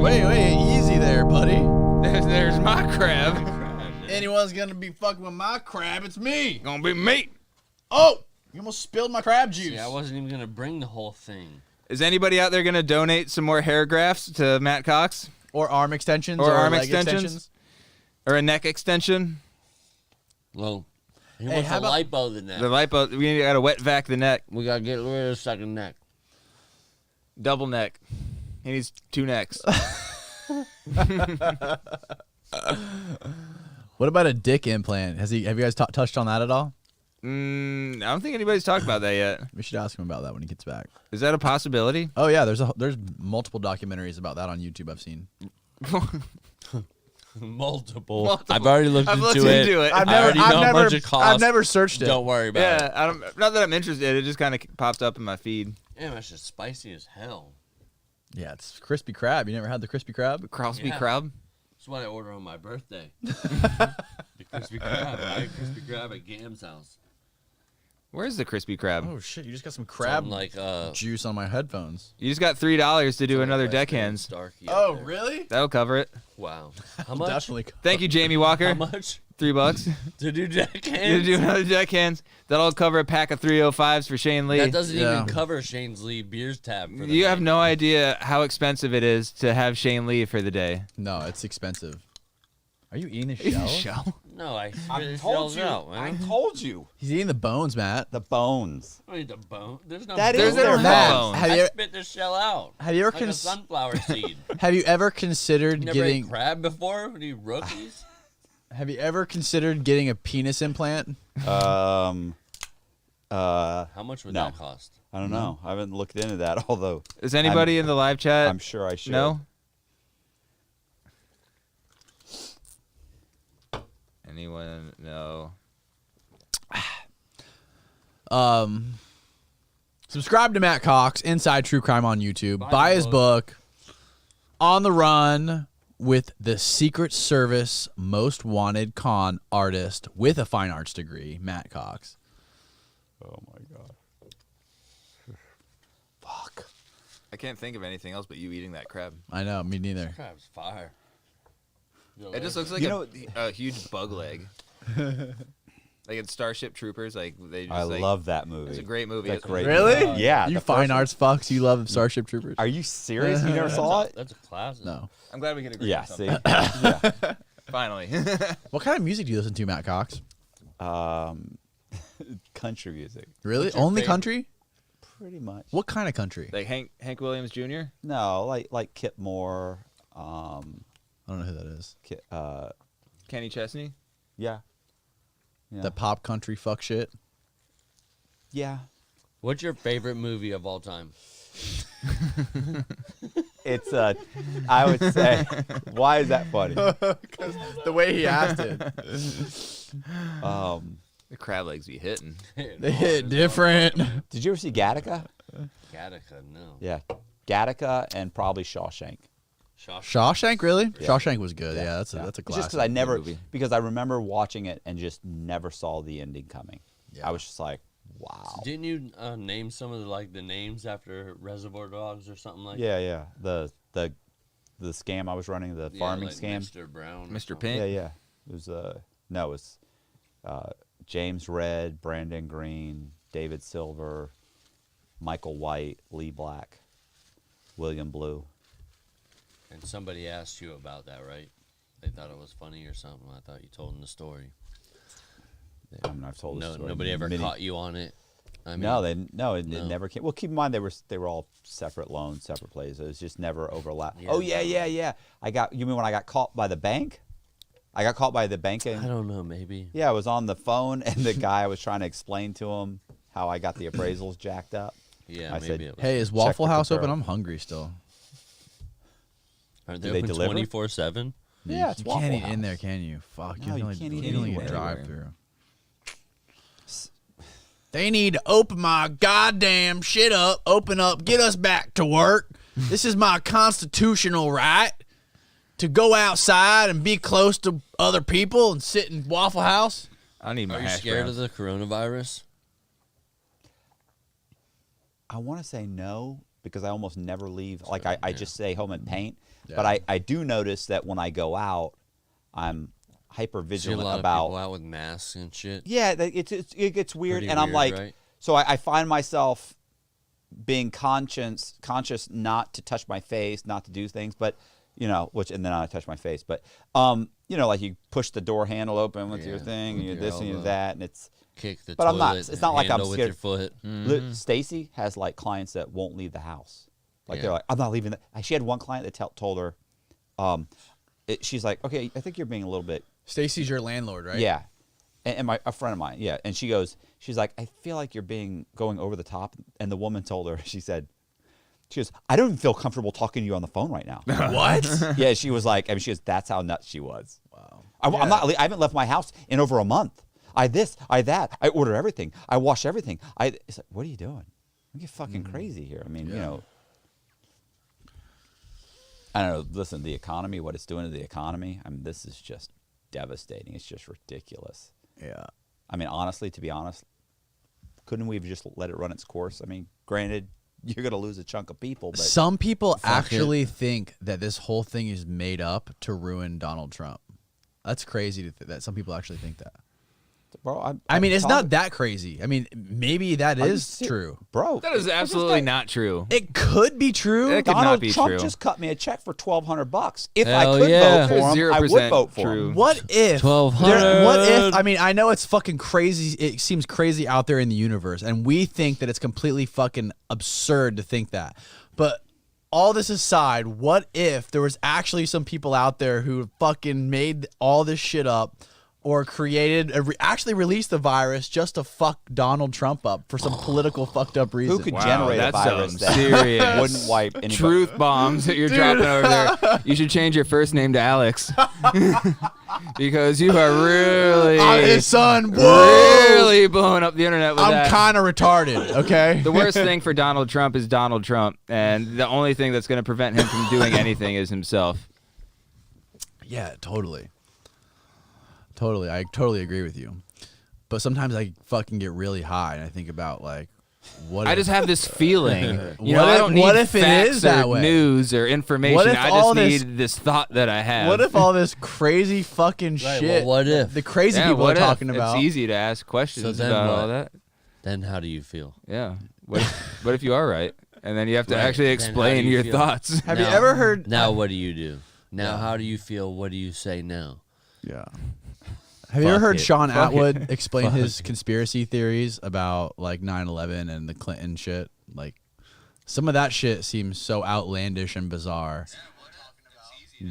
Wait, easy there, buddy. There's my crab. Anyone's gonna be fucking with my crab, it's me. Gonna be me. Oh, you almost spilled my crab juice. See, I wasn't even gonna bring the whole thing. Is anybody out there gonna donate some more hair grafts to Matt Cox? Or arm extensions. Or arm leg extensions? Or a neck extension? Well, he Hey, wants how a about- lipo the neck. The lipo. We gotta wet vac the neck. We gotta get rid of the second neck. Double neck. He needs 2 necks. What about a dick implant? Have you guys touched on that at all? I don't think anybody's talked about that yet. We should ask him about that when he gets back. Is that a possibility? Oh yeah, there's multiple documentaries about that on YouTube I've seen. Multiple. I've already looked I've into looked it. into it. I already know how much it costs. I've never searched it. Don't worry about it. Yeah, I don't. Not that I'm interested. It just kind of popped up in my feed. Damn, that's just spicy as hell. Yeah, it's crispy crab. You never had the crispy crab? Crosby Yeah. crab. That's what I order on my birthday. The crispy crab. I had crispy crab at Gam's house. Where's the crispy crab? Oh shit! You just got some crab Something like juice on my headphones. You just got $3 to do another deckhands. Starkey Oh out there. really? That'll cover it. Wow. How much? Definitely. Thank you, Jamie Walker. How much $3 to do to deckhands? do another deckhands. That'll cover a pack of 305s for Shane Lee. That doesn't Yeah. even cover Shane's Lee beers tab. For the You have night. no idea how expensive it is to have Shane Lee for the day. No, it's expensive. Are you eating the Eating shell? shell? No, I I spit the told shells you. out, I man. told you. He's eating the bones, Matt. The bones. I need the bone. There's no That bone. is their Matt, bones. have I you spit the shell out. have you ever Like a sunflower seed. have you ever considered You never getting ate crab before? Any rookies? have you ever considered getting a penis implant? How much would No. that cost? I don't know. I haven't looked into that, although Is anybody in the live chat? I'm sure I should. No? Anyone? No. Subscribe to Matt Cox, Inside True Crime on YouTube. Buy Buy the his book, On the Run with the Secret Service Most Wanted Con Artist with a fine arts degree, Matt Cox. Oh my god. Fuck. I can't think of anything else but you eating that crab. I know, me neither. Crab's fire. It just looks like a huge bug leg. Like in Starship Troopers, like they just I like, love that movie. It's a great movie. That's great. Really? Yeah. You the fine first one- arts fucks, you love Starship Troopers? Are you serious? You never saw it? That's a classic. No. I'm glad we can agree Yeah. on See. something. yeah. Finally. What kind of music do you listen to, Matt Cox? Country music. Really? What's your Only favorite? country? Pretty much. What kind of country? Like Hank Williams Jr.? No, like Kip Moore. I don't know who that is. Kenny Chesney? Yeah. Yeah. The pop country fuck shit. Yeah. What's your favorite movie of all time? It's I would say. Why is that funny? The way he asked it. The crab legs be hitting. They hit different. Did you ever see Gattaca? Gattaca, no. Yeah. Gattaca and probably Shawshank. Shawshank, really? Yeah. Shawshank was good. Yeah, that's a It's classic. just movie. because I remember watching it and just never saw the ending coming. Yeah. I was just like, wow. Didn't you name some of the names after Reservoir Dogs or something like Yeah. The scam I was running, the that? farming like scam. Mr. Brown. or Mr. something. Pink? Yeah. It was no, it was James Red, Brandon Green, David Silver, Michael White, Lee Black, William Blue. And somebody asked you about that, right? They thought it was funny or something. I thought you told them the story. I mean, I've told this No, story nobody ever many- caught you on it. I mean, No, it No. never came. Well, keep in mind they were all separate loans, separate places. It was just never overlap. Yeah. Oh yeah. You mean when I got caught by the bank? I got caught by the bank. I don't know. Maybe. Yeah, I was on the phone and the guy was trying to explain to him how I got the appraisals jacked up. Yeah, I maybe said, it was. Hey, is Check Waffle the House open? referral. I'm hungry still. Are do they they open deliver? 24/7? Yeah, it's you Waffle can't eat House. in there, can you? Fuck, No, you can't eat only anywhere. drive through. They need to open my goddamn shit up, open up, get us back to work. This is my constitutional right to go outside and be close to other people and sit in Waffle House. I need my Are you hash scared browns. of the coronavirus? I want to say no, because I almost never leave. Like I just stay home and paint. Yeah. But I do notice that when I go out, I'm hyper See a vigilant lot about. of people out with masks and shit. Yeah, it gets weird, Pretty and I'm weird, like, right? so I find myself being conscious not to touch my face, not to do things, but and then I touch my face, but like you push the door handle open with your thing, and you this and you that, and it's. Kick the But I'm not. toilet It's not like I'm handle with scared. your foot. Stacy has like clients that won't leave the house. Like Yeah. they're like, I'm not leaving. She had one client that told her, she's like, okay, I think you're being a little bit. Stacy's your landlord, right? Yeah, and a friend of mine, yeah, and she's like, I feel like you're going over the top. And the woman told her, she goes, I don't even feel comfortable talking to you on the phone right now. What? Yeah, she was like, that's how nuts she was. Wow. I haven't left my house in over a month. I that. I order everything. I wash everything. It's like, what are you doing? You get fucking crazy here. I mean, I don't know. Listen, the economy, what it's doing to the economy. I mean, this is just devastating. It's just ridiculous. Yeah. I mean, honestly, to be honest, couldn't we have just let it run its course? I mean, granted, you're going to lose a chunk of people, but Some people actually think that this whole thing is made up to ruin Donald Trump. That's crazy that some people actually think that. bro, I mean, it's not that crazy. I mean, maybe that is true. bro. That is absolutely not true. It could be true. It could not Donald be Trump true. just cut me a check for $1,200. If I Hell could yeah. vote for him, I would 0% vote for true. him. What if 1,200? What if? I mean, I know it's fucking crazy. It seems crazy out there in the universe, and we think that it's completely fucking absurd to think that. But all this aside, what if there was actually some people out there who fucking made all this shit up, or created, actually released the virus just to fuck Donald Trump up for some political fucked up reason? Who could Wow, generate a that's virus some that serious wouldn't wipe anybody? Truth bombs that you're dropping over there. You should change your first name to Alex. Because you are really, His son, whoa! really blowing up the internet with I'm that. kind of retarded, okay? The worst thing for Donald Trump is Donald Trump, and the only thing that's going to prevent him from doing anything is himself. Yeah, totally. Totally. I totally agree with you. But sometimes I fucking get really high and I think about like, what I if, just have this feeling. What I don't need what if it facts is that or way? news or information. What if I all just need this thought that I have. what if all this crazy fucking Right, shit, well, what if? the crazy Yeah, people are what if? talking about, It's easy to ask questions then about what? all that. Then how do you feel? Yeah. What if you are right? And then you have to Right. actually Then how explain do you your feel? thoughts. have you ever heard? Now what do you do? Now how do you feel? What do you say now? Yeah. Have you ever Fuck heard it. Sean Fuck Atwood explain his conspiracy theories about like 9/11 and the Clinton shit? Like, some of that shit seems so outlandish and bizarre.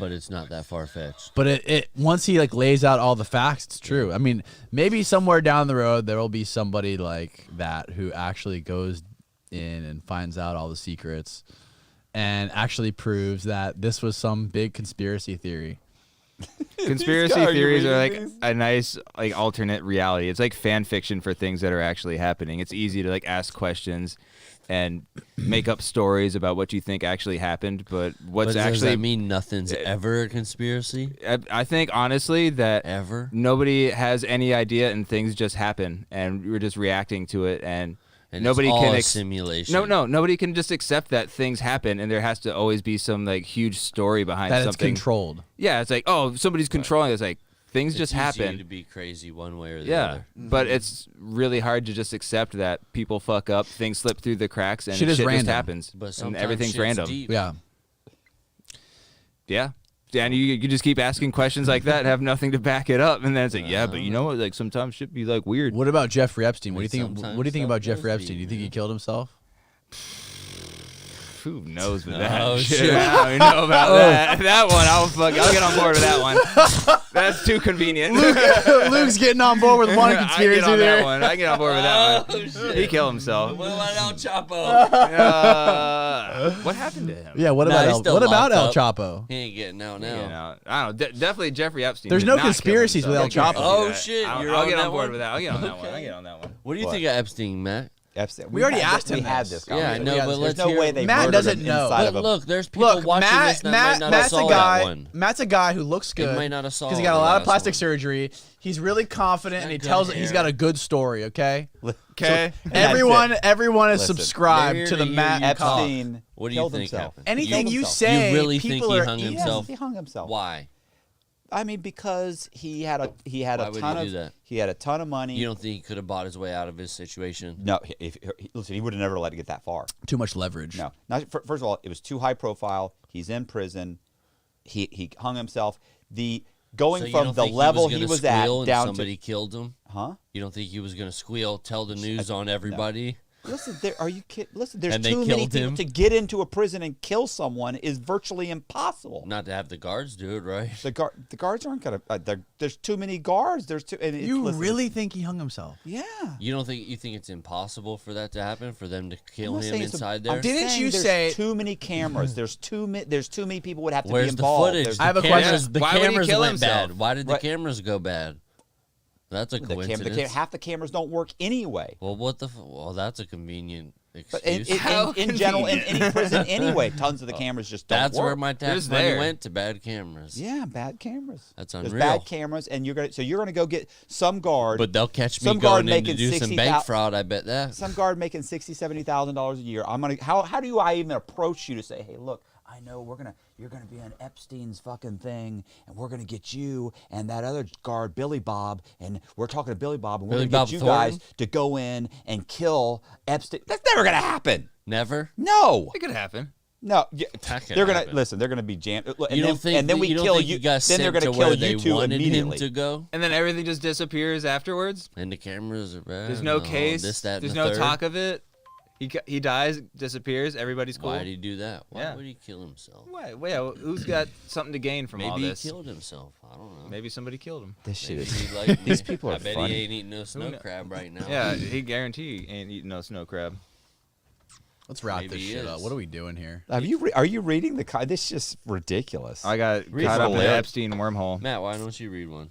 But it's not that far fetched. But it once he like lays out all the facts, it's true. I mean, maybe somewhere down the road there will be somebody like that who actually goes in and finds out all the secrets and actually proves that this was some big conspiracy theory. Conspiracy Are you theories are reading like these? a nice like alternate reality. It's like fan fiction for things that are actually happening. It's easy to like ask questions and make up stories about what you think actually happened, but what's But does actually that mean nothing's ever a conspiracy? I think honestly that Ever? nobody has any idea and things just happen and we're just reacting to it and nobody it's all can a simulation. nobody can just accept that things happen and there has to always be some like huge story behind That it's something. controlled. Yeah, it's like, oh, somebody's controlling it. It's like things It's just easy happen. to be crazy one way or the Yeah, other. but it's really hard to just accept that people fuck up, things slip through the cracks, and Shit shit is random. just happens. But and sometimes everything's shit's random. deep. Yeah. Yeah. Yeah, and you just keep asking questions like that and have nothing to back it up, and then it's like, yeah, but you know what? Like sometimes shit be like weird. What about Jeffrey Epstein? What do you think? Sometimes What do you think stuff about Jeffrey does Epstein? Do you deep, think he man. killed himself? Who knows with Oh, that shit. I don't even know about that. That one, I'll get on board with that one. That's too convenient. Luke's getting on board with one I conspiracy get on there. that one. I get on board with that Oh, one. shit. He killed himself. What about El Chapo? What happened to him? Yeah. What Nah, about he's El, still what about El locked Chapo? He ain't getting out now. You know, I don't know. Definitely Jeffrey Epstein. There's did no not kill conspiracies with himself. El I can't Chapo. do Oh, that. shit, I'll you're I'll on get that on board one? with that. I'll get on that one. I'll get on that one. What do you What? think of Epstein, Matt? We already asked him We had this. this. Yeah, I conversation. know, but There's let's no hear way him. they Matt murdered doesn't him know. inside But of a. look, there's people Look, watching Matt, this that might not have Matt's a saw guy. that one. Matt's a guy who looks good. might not have saw because he got a the lot of last plastic one. surgery. He's really confident, and he Got tells good he's hair. got a good story. Okay. Okay. Everyone is Listen, subscribed they're to the here to Matt hear you talk. Epstein What do you killed think himself. happened? Anything Killed you himself. say, You really think people he are hung yes. himself? He hung himself. Why? I mean, because he had Why a would ton he of do that? he had a ton of money. You don't think he could have bought his way out of his situation? No, listen, he would have never let it get that far. Too much leverage. No, not, first of all, it was too high profile. He's in prison. He hung himself. The going So you from don't the think level he he was was at gonna squeal and down somebody killed him? to huh? You don't think he was gonna squeal, tell the news on everybody? Listen, are you kidding? Listen, there's And they too many killed people him? to get into a prison and kill someone is virtually impossible. Not to have the guards do it, right? The guards aren't gonna. There's too many guards. There's too. And You listen, really think he hung himself? Yeah. You think it's impossible for that to happen, for them to kill I'm not him saying it's inside I'm there? Didn't saying you there's say- too many cameras? There's too many people would have to Where's be the involved. footage? There's- I have a The question. cameras- The Why would he cameras kill went himself? bad. Why did the Right. cameras go bad? That's a the coincidence. half the cameras don't work anyway. Well, well, that's a convenient But in, excuse. in general, in any prison anyway, tons of the cameras just don't That's work. where my tax Just money there. went, to bad cameras. Yeah, bad cameras. That's There's unreal. bad cameras, and you're gonna go get some guard. But they'll catch me Some guard going in to making do some 60,000 bank fraud. I bet that. some guard making $60,000-$70,000 a year. I'm gonna how do I even approach you to say, hey, look, I know you're gonna be on Epstein's fucking thing, and we're gonna get you and that other guard, Billy Bob, and we're talking to Billy Bob, and we're Billy gonna Bob get you Thornton? guys to go in and kill Epstein. That's never gonna happen. Never. No, It could happen. no. That could They're gonna happen. listen. They're gonna be jammed. And You then, don't think? and then we you don't kill think you. he got Then they're sent gonna to where kill they you two wanted immediately. him to go, And then everything just disappears afterwards. and the cameras are bad. There's no case. This, that, and There's the no third. talk of it. He dies, disappears. Everybody's cool. Why did he do that? Why Yeah. would he kill himself? Why? Well, who's got something to gain from all Maybe he this? killed himself. I don't know. Maybe somebody killed him. This shit Maybe is. he liked These me. people are I bet funny. he ain't eating no snow knows? crab right now. Yeah, he guarantee he ain't eating no snow crab. Let's wrap Maybe this he shit up. is. What are we doing here? Are you reading the? This is just ridiculous. I got Read caught the up in the lyrics. Epstein wormhole. Matt, why don't you read one?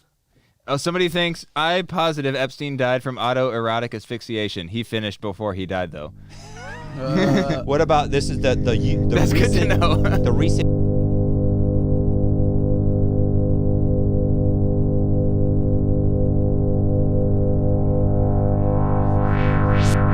Oh, somebody thinks I positive Epstein died from autoerotic asphyxiation. He finished before he died, though. What about this? Is the That's good to recent know. the recent